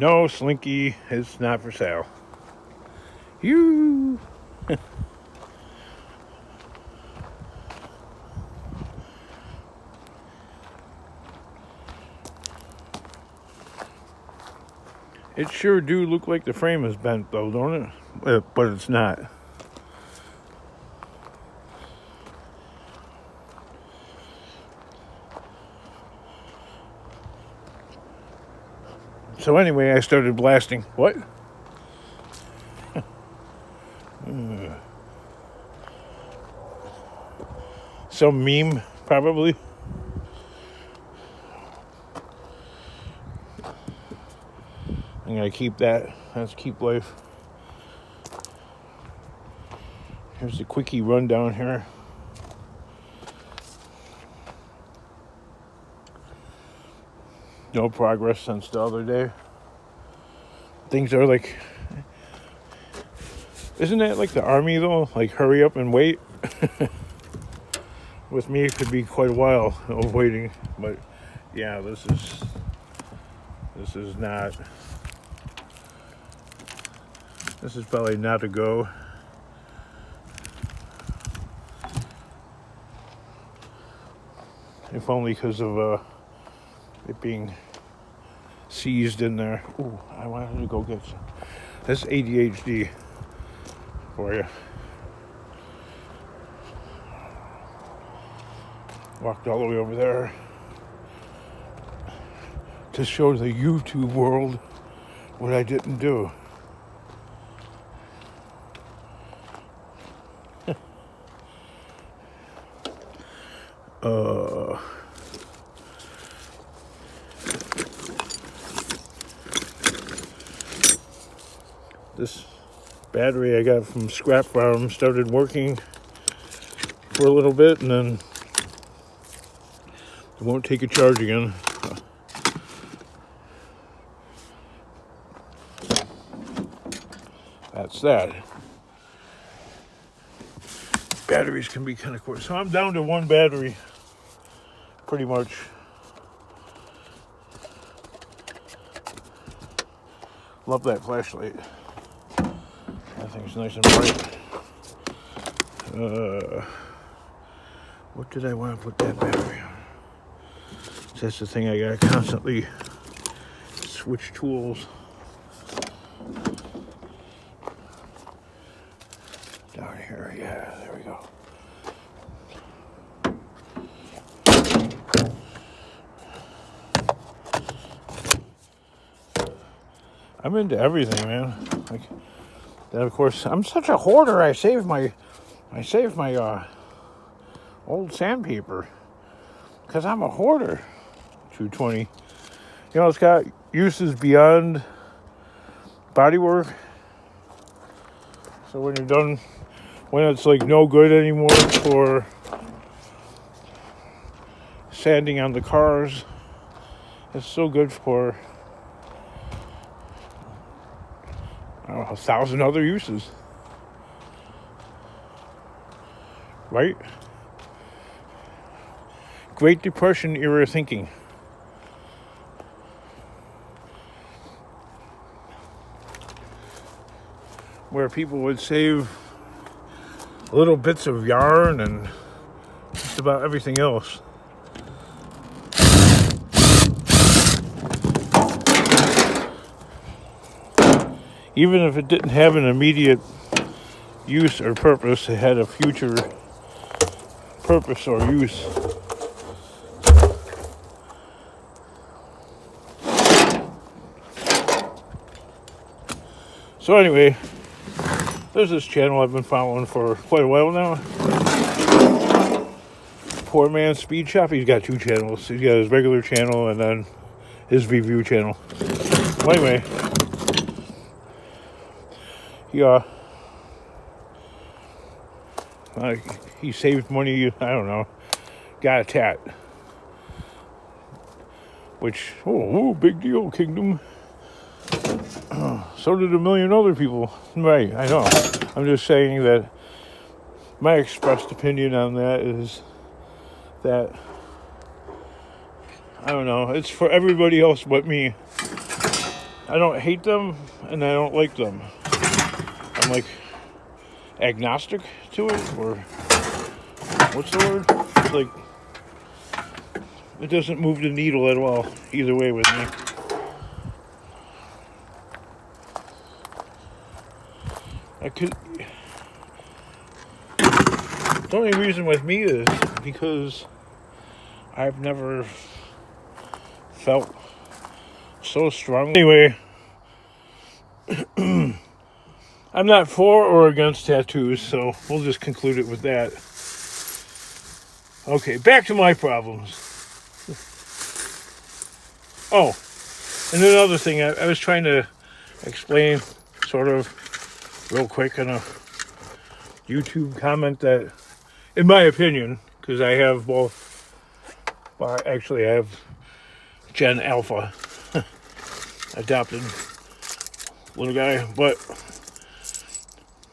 No, Slinky is not for sale. You. It sure do look like the frame is bent though, don't it? But it's not. So anyway, I started blasting. What? Some meme, probably. I'm gonna keep that. Let's keep life. Here's the quickie rundown here. No progress since the other day. Things are like... Isn't that like the army though? Like hurry up and wait? With me it could be quite a while of waiting. But yeah, this is not... This is probably not a go. If only because of it being seized in there. Ooh, I wanted to go get some. That's ADHD for you. Walked all the way over there to show the YouTube world what I didn't do. This battery I got from Scrap Farm started working for a little bit and then it won't take a charge again. That's that. Batteries can be kind of quick. So I'm down to one battery, pretty much. Love that flashlight. That thing's nice and bright. What did I want to put that battery on? That's the thing I gotta constantly switch tools. Down here, yeah, there we go. I'm into everything, man. Like, then of course, I'm such a hoarder. I save my old sandpaper because I'm a hoarder. 220. You know, it's got uses beyond bodywork. So when you're done, when it's like no good anymore for sanding on the cars, it's so good for, I don't know, 1,000 other uses. Right? Great Depression era thinking. Where people would save little bits of yarn and just about everything else. Even if it didn't have an immediate use or purpose, it had a future purpose or use. So anyway, there's this channel I've been following for quite a while now. Poor Man Speed Shop. He's got two channels. He's got his regular channel and then his review channel. Well, anyway, he saved money. I don't know. Got a tat. Which, big deal, Kingdom. So did a million other people. Right, I know. I'm just saying that my expressed opinion on that is that, I don't know, it's for everybody else but me. I don't hate them and I don't like them. I'm like agnostic to it, or what's the word? It's like it doesn't move the needle at all either way with me. The only reason with me is because I've never felt so strong. Anyway, I'm not for or against tattoos, so we'll just conclude it with that. Okay, back to my problems. Oh, and another thing, I was trying to explain sort of real quick in a YouTube comment that, in my opinion, because I have both, well, actually I have Gen Alpha, adopted little guy, but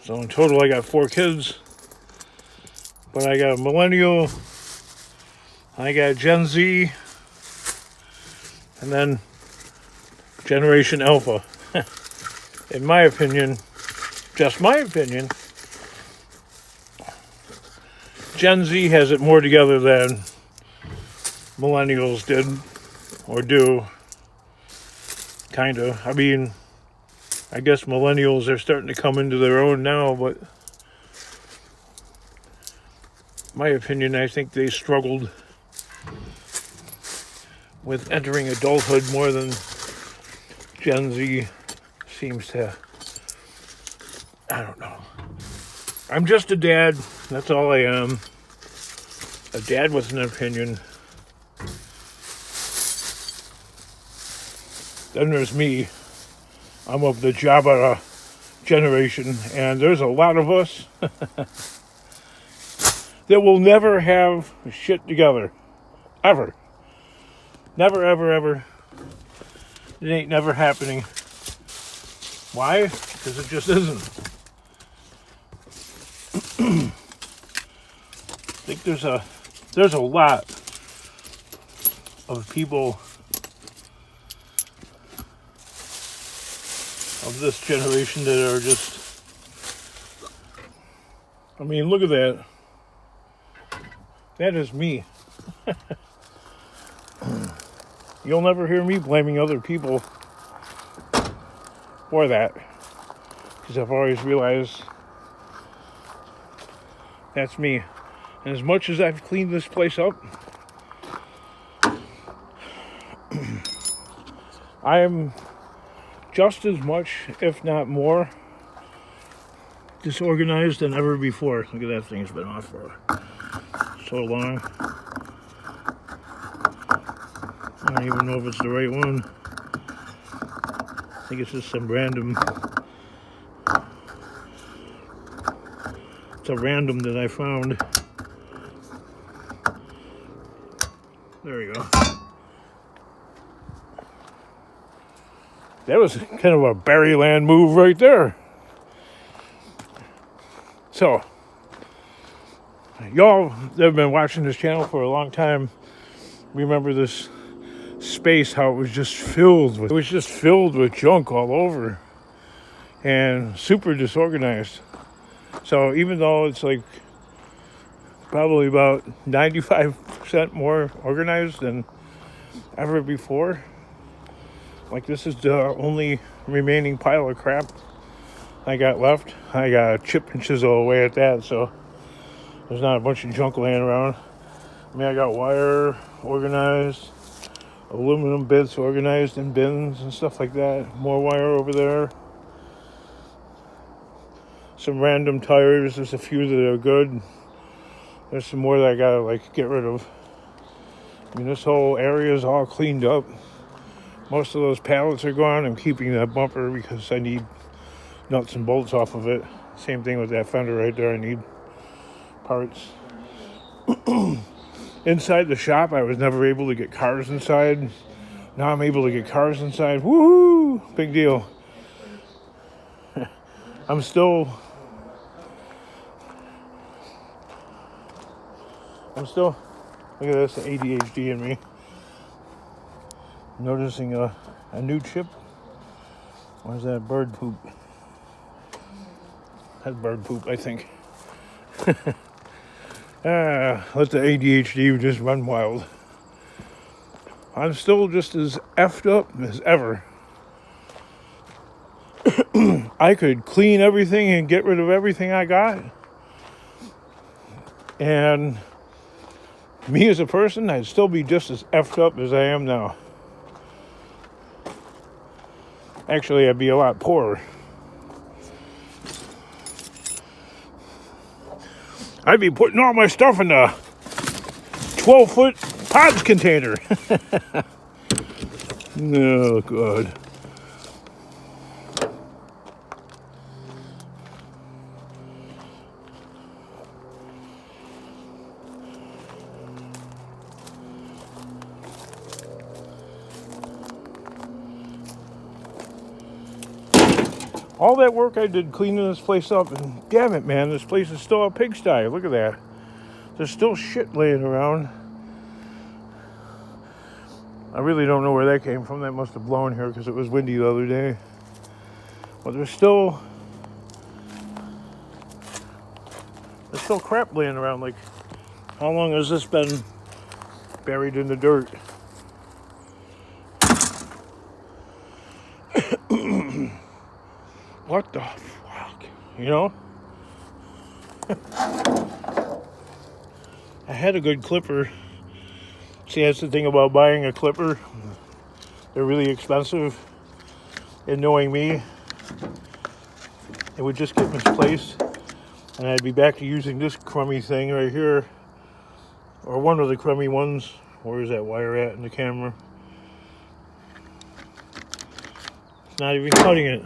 so in total I got 4 kids, but I got a millennial, I got Gen Z, and then Generation Alpha. In my opinion, just my opinion, Gen Z has it more together than millennials did, or do, kinda. I mean, I guess millennials are starting to come into their own now, but my opinion, I think they struggled with entering adulthood more than Gen Z seems to. I don't know. I'm just a dad. That's all I am. A dad with an opinion. Then there's me. I'm of the Jabba generation, and there's a lot of us that will never have shit together. Ever. Never, ever, ever. It ain't never happening. Why? Because it just isn't. I think there's a lot of people of this generation that are just, I mean, look at that. That is me. You'll never hear me blaming other people for that, because I've always realized that's me. And as much as I've cleaned this place up, I am just as much, if not more, disorganized than ever before. Look at that thing, it's been off for so long. I don't even know if it's the right one. I think it's just some random. It's a random that I found. There we go. That was kind of a Barryland move right there. So, y'all that have been watching this channel for a long time remember this space, how it was just filled with junk all over and super disorganized. So even though it's like probably about 95% more organized than ever before, like this is the only remaining pile of crap I got left. I got chip and chisel away at that, so there's not a bunch of junk laying around. I mean, I got wire organized, aluminum bits organized in bins and stuff like that. More wire over there. Some random tires. There's a few that are good. There's some more that I gotta like get rid of. I mean, this whole area is all cleaned up. Most of those pallets are gone. I'm keeping that bumper because I need nuts and bolts off of it. Same thing with that fender right there. I need parts. Inside the shop, I was never able to get cars inside. Now I'm able to get cars inside. Woohoo! Big deal. I'm still look at this, the ADHD in me. Noticing a new chip Where's that bird poop? That's bird poop, I think. Let the ADHD just run wild. I'm still just as effed up as ever. I could clean everything and get rid of everything I got. And me as a person, I'd still be just as effed up as I am now. Actually, I'd be a lot poorer. I'd be putting all my stuff in a 12-foot Pods container. Oh, God. All that work I did cleaning this place up, and damn it, man, this place is still a pigsty. Look at that. There's still shit laying around. I really don't know where that came from. That must have blown here because it was windy the other day. But there's still crap laying around. Like, how long has this been buried in the dirt? What the fuck? You know? I had a good clipper. See, that's the thing about buying a clipper. They're really expensive. And knowing me, it would just get misplaced. And I'd be back to using this crummy thing right here. Or one of the crummy ones. Where's that wire at in the camera? It's not even cutting it.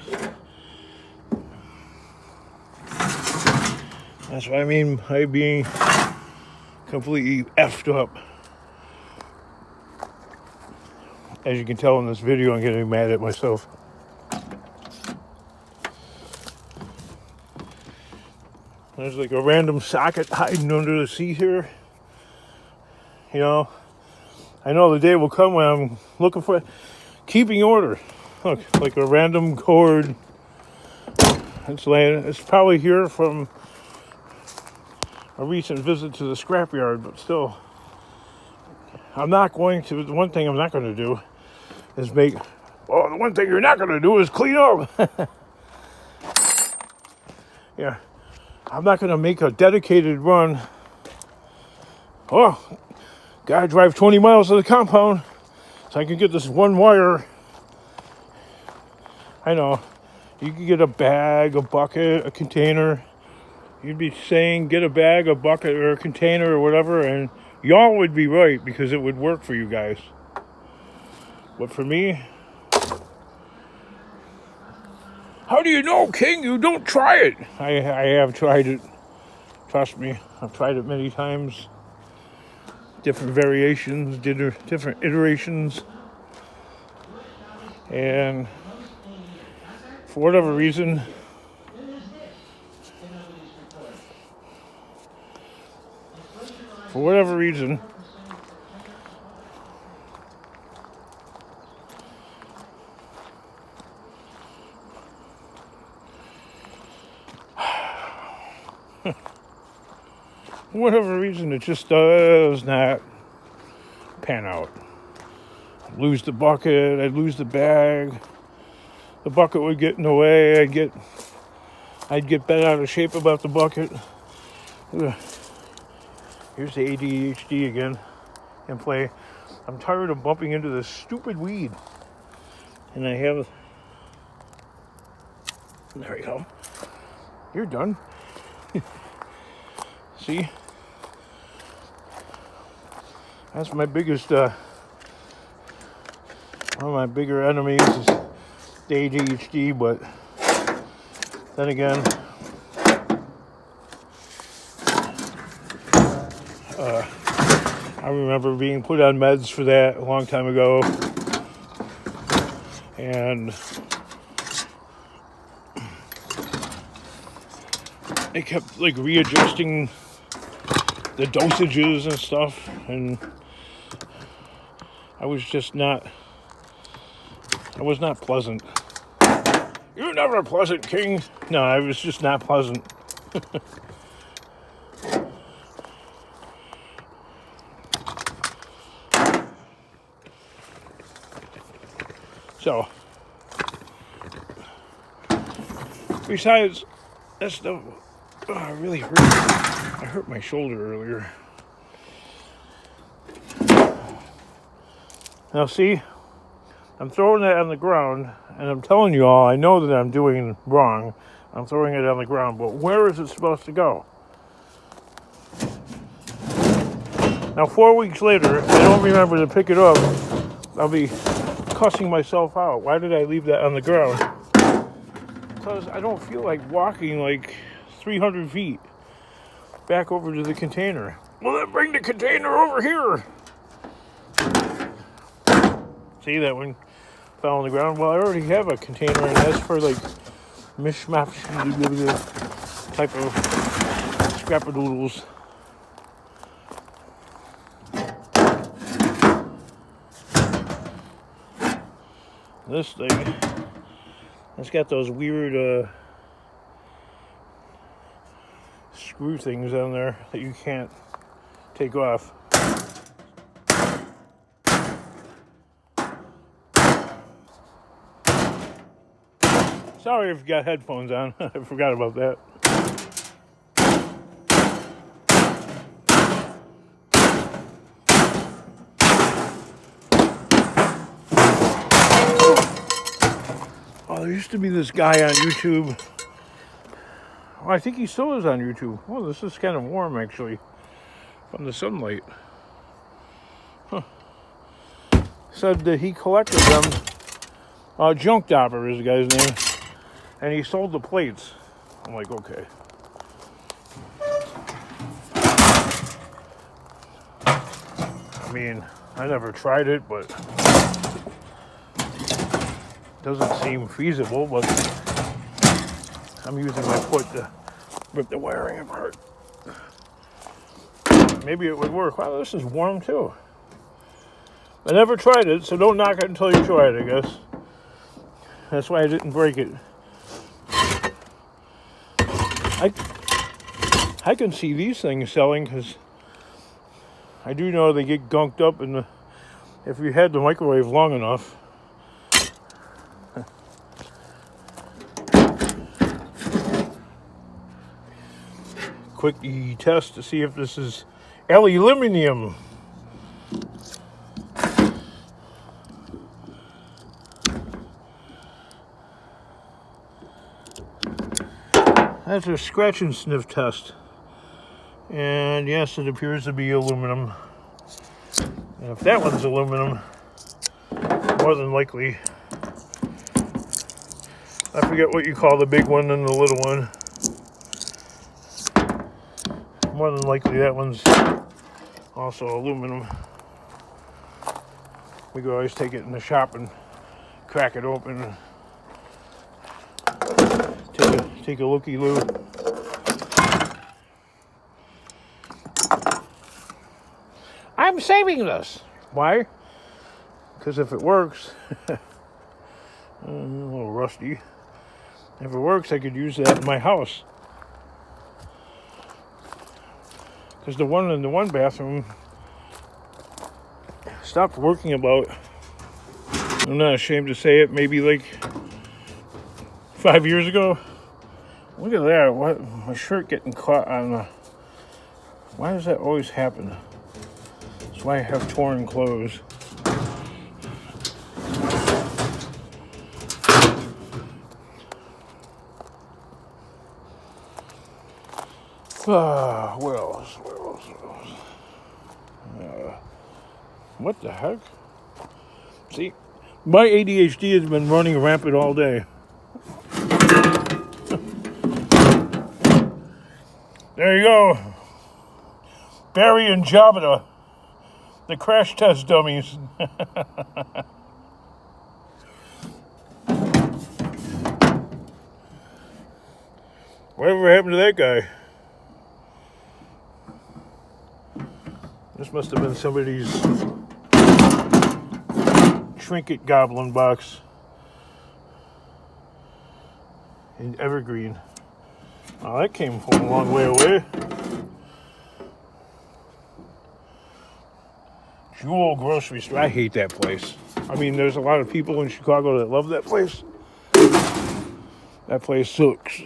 That's what I mean by being completely effed up. As you can tell in this video, I'm getting mad at myself. There's like a random socket hiding under the seat here. You know, I know the day will come when I'm looking for it. Keeping order. Look, like a random cord. It's laying. It's probably here from a recent visit to the scrapyard, but still, I'm not going to. The one thing I'm not going to do is make. Oh, the one thing you're not going to do is clean up. Yeah, I'm not going to make a dedicated run. Oh, gotta drive 20 miles to the compound so I can get this one wire. I know, you can get a bag, a bucket, a container. You'd be saying get a bag, a bucket, or a container or whatever, and y'all would be right because it would work for you guys. But for me, how do you know, King? You don't try it. I have tried it. Trust me, I've tried it many times. Different variations, different iterations. And for whatever reason, it just does not pan out. I'd lose the bucket, I'd lose the bag. The bucket would get in the way. I'd get bent out of shape about the bucket. Here's the ADHD again in play. I'm tired of bumping into this stupid weed. And I have... There we go. You're done. See? That's my biggest... one of my bigger enemies is the ADHD, but then again... I remember being put on meds for that a long time ago, and they kept like readjusting the dosages and stuff, and I was not pleasant. You're never pleasant, King. No, I was just not pleasant. So, besides, that's the really hurt. I hurt my shoulder earlier. Now see, I'm throwing that on the ground, and I'm telling you all, I know that I'm doing wrong. I'm throwing it on the ground, but where is it supposed to go? Now 4 weeks later, if I don't remember to pick it up, I'll be cussing myself out. Why did I leave that on the ground? Because I don't feel like walking like 300 feet back over to the container. Well, then bring the container over here. See, that one fell on the ground. Well, I already have a container, and that's for like mishmash type of scrapadoodles. This thing, it's got those weird screw things on there that you can't take off. Sorry if you got headphones on. I forgot about that. Oh, there used to be this guy on YouTube. Well, I think he still is on YouTube. Oh, this is kind of warm, actually, from the sunlight. Huh. Said that he collected them. Junk Dobber is the guy's name. And he sold the plates. I'm like, okay. I mean, I never tried it, but doesn't seem feasible, but I'm using my foot to rip the wiring apart. Maybe it would work. Wow, this is warm too. I never tried it, so don't knock it until you try it, I guess. That's why I didn't break it. I can see these things selling because I do know they get gunked up if you had the microwave long enough. Quick test to see if this is aluminum. That's a scratch and sniff test. And yes, it appears to be aluminum. And if that one's aluminum, more than likely, I forget what you call the big one and the little one. More than likely that one's also aluminum. We could always take it in the shop and crack it open and take a looky-loo. I'm saving this. Why? Because if it works, a little rusty. If it works, I could use that in my house. Because the one in the one bathroom stopped working about, I'm not ashamed to say it, maybe like 5 years ago. Look at that, what, my shirt getting caught on the, why does that always happen? That's why I have torn clothes. What else? What the heck? See, my ADHD has been running rampant all day. There you go. Barry and Jabba, the crash test dummies. Whatever happened to that guy? This must have been somebody's trinket goblin box. in Evergreen. Oh, that came from a long way away. Jewel Grocery Store. I hate that place. I mean, there's a lot of people in Chicago that love that place. That place sucks.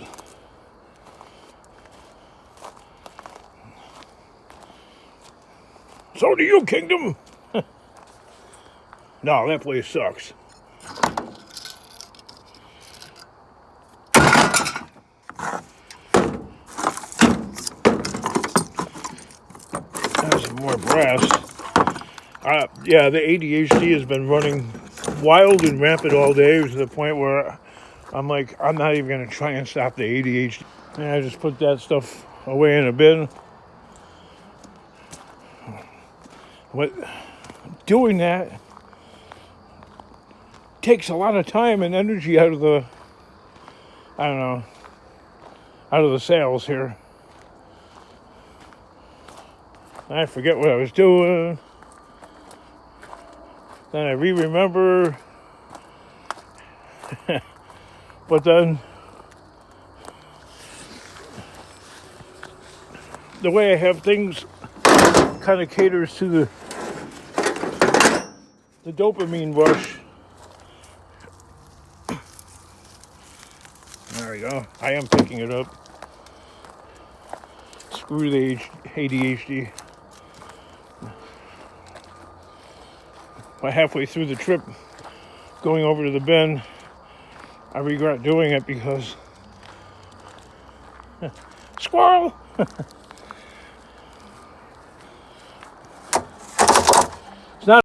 So do you, Kingdom. No, that place sucks. There's some more brass. Yeah, the ADHD has been running wild and rampant all day to the point where I'm like, I'm not even going to try and stop the ADHD. And I just put that stuff away in a bin. But doing that takes a lot of time and energy out of the, I don't know, out of the sales here. I forget what I was doing. Then I remember. But then the way I have things kind of caters to the dopamine rush. There we go. I am picking it up. Screw the ADHD. But halfway through the trip, going over to the bin, I regret doing it because squirrel.